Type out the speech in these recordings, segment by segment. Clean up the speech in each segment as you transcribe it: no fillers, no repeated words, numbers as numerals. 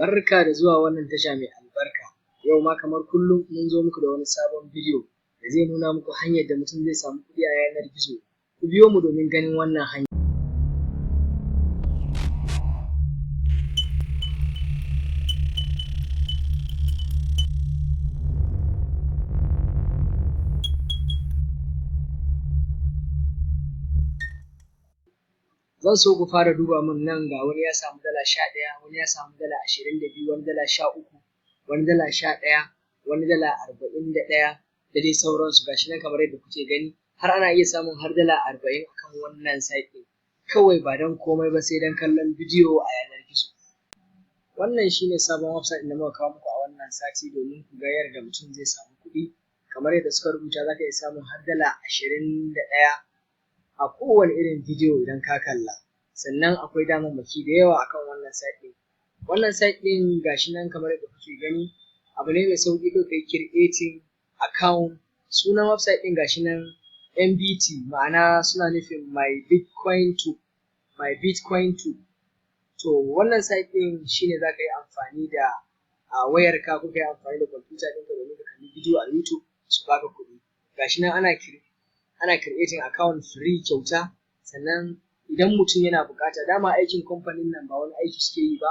Barka da zuwa wannan tasha mai albarka. Yau ma kamar kullum mun zo muku da wani sabon bidiyo da zai nuna muku hanyar da mutum zai samu kuɗi a yanar gizo. Ku biyo mu domin ganin wannan hanya. Zan so ku fara duba min nan ga wani ya samu dala 11, wani ya samu dala 22, wani dala 13, wani dala 11, wani dala 41 da dai sauransu. Gashi nan kamar yadda kuke gani, har ana iya samun har dala 40 akan wannan site ɗin, kawai ba don komai ba sai don kallon bidiyo a yanar gizo. Wannan shine sabon website da muka kawo muku a wannan sati domin ku ga yadda mutum zai samu kuɗi. Kamar yadda suka rubuta, za ka iya samun har dala 21 a kowane irin bidiyo idan ka kalla. Sannan akwai damammaki da yawa akan wannan site ɗin. Wannan site ɗin gashi nan kamar yadda kuke gani, abu ne mai sauƙi kai kai creating account. Sunan website ɗin gashi nan MBT, ma'ana suna nufin my Bitcoin to. To wannan site ɗin shine za ka yi amfani da wayarka ko ka yi amfani da kwamfuta ɗinka domin ka kalli bidiyo a YouTube su baka kuɗi. Gashi nan ana creating account free kyauta. Sannan idan mutum yana buƙata, dama aikin kamfanin nan ba wani aiki suke yi ba,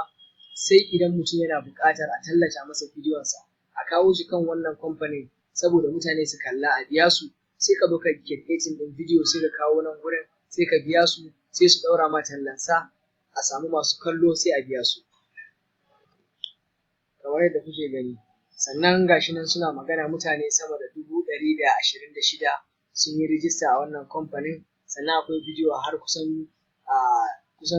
sai idan mutum yana buƙatar a tallata masa bidiyonsa, a kawo shi kan wannan kamfanin saboda mutane su kalla a biya su, sai ka zo ka creating ɗin bidiyo sai ka kawo nan gurin sai ka biya su, sai su ɗaura ma tallansa a samu masu kallo sai a biya su kamar yadda kuke gani. Sannan gashi nan suna magana mutane sama da 126 sun yi rijista a wannan kamfanin. Sannan akwai bidiyo har kusan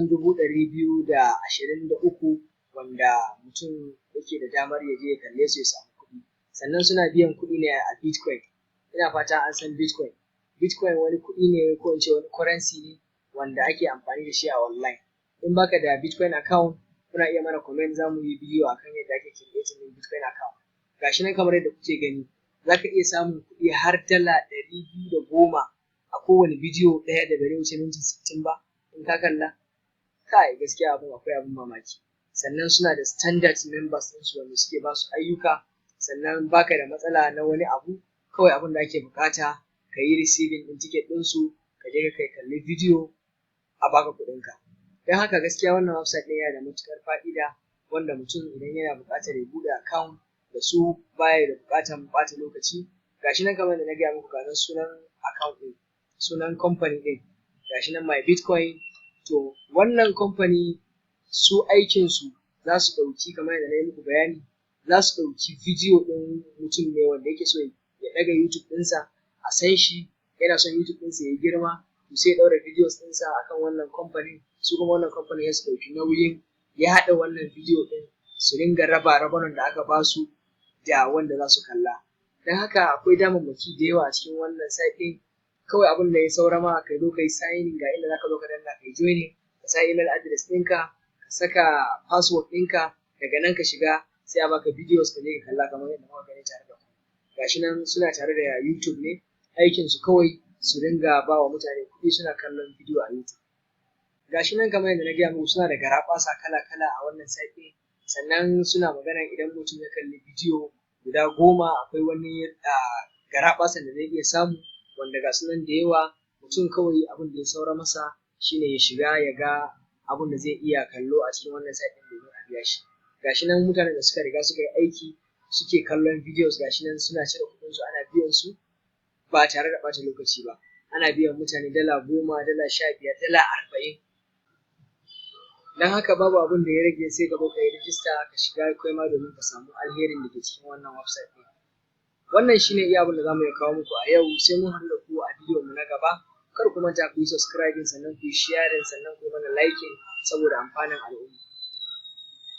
223 wanda mutum yake da damar ya je ya kalle su ya samu kuɗi. Sannan suna biyan kuɗi ne a Bitcoin. Ina fata an san Bitcoin. Bitcoin wani kuɗi ne ko in ce wani currency ne wanda ake amfani da shi a online. In baka da Bitcoin account, kuna iya mana comment, za mu yi bidiyo akan yadda ake creating din Bitcoin account. Gashi nan kamar yadda kuke gani, za ka iya samun kuɗi har dala 210 a kowane bidiyo ɗaya da bai wuce minti 60 ba in ka kalla. Kai, gaskiya akwai abin mamaki. Sannan suna da standard members ɗinsu wanda suke ba su ayyuka. Sannan baka da matsala na wani abu, kawai abin da ake bukata ka yi receiving ɗin ticket ɗinsu, ka je ka kalli bidiyo a baka kuɗinka. Don haka gaskiya wannan website ɗin yana da matuƙar fa'ida, wanda mutum idan yana buƙatar ya buɗe account da su baya da buƙatar ɓata lokaci. Gashi nan kamar da na gaya muku, ga nan sunan account ɗin, sunan company ɗin gashi nan my Bitcoin. To wannan company su aikinsu za su ɗauki, kamar yadda na yi muku bayani, za su ɗauki bidiyo ɗin mutum ne wanda yake so ya ɗaga YouTube ɗinsa a san shi, yana son YouTube ɗinsa ya yi girma, to sai ya ɗaura videos ɗinsa akan wannan company. Su kuma wannan company ya su ɗauki nauyin yaɗa wannan bidiyo ɗin, su ringa raba rabanon da aka ba su da wanda za su kalla. Don haka akwai damammaki da yawa a cikin wannan site ɗin. Kawai abin da ya saura ma ka zo ka yi signing, ga inda za ka zo ka danna ka yi joining, ka sa email address ɗinka, ka saka password ɗinka, daga nan ka shiga sai a baka videos ka je ka kalla kamar yadda muka gani tare da ku. Gashi nan suna tare da YouTube ne, aikinsu kawai su ringa ba wa mutane kuɗi suna kallon bidiyo a YouTube. Gashi nan kamar yadda na gaya muku, suna da garaɓasa kala-kala a wannan site ɗin. Sannan suna magana idan mutum ya kalli bidiyo guda 10 akwai wani garaɓasan da zai iya samu, wanda ga su nan da yawa. Mutum kawai abin da ya saura masa shine ya shiga ya ga abin da zai iya kallo a cikin wannan site ɗin domin a biya shi. Gashi nan mutanen da suka riga suka yi aiki suke kallon videos, gashi nan suna cire kuɗinsu ana biyan su ba tare da ɓata lokaci ba. Ana biyan mutane dala 10, dala 15, dala 40. Don haka babu abin da ya rage sai ka zo ka yi rijista ka shiga kai ma domin ka samu alherin da ke cikin wannan website ɗin. Wannan shine iya abin da za mu iya kawo muku a yau, sai mun haɗu da ku a bidiyo mu na gaba. Kar ku manta ku yi subscribing, sannan ku yi sharing, sannan ku yi mana liking saboda amfanin al'umma.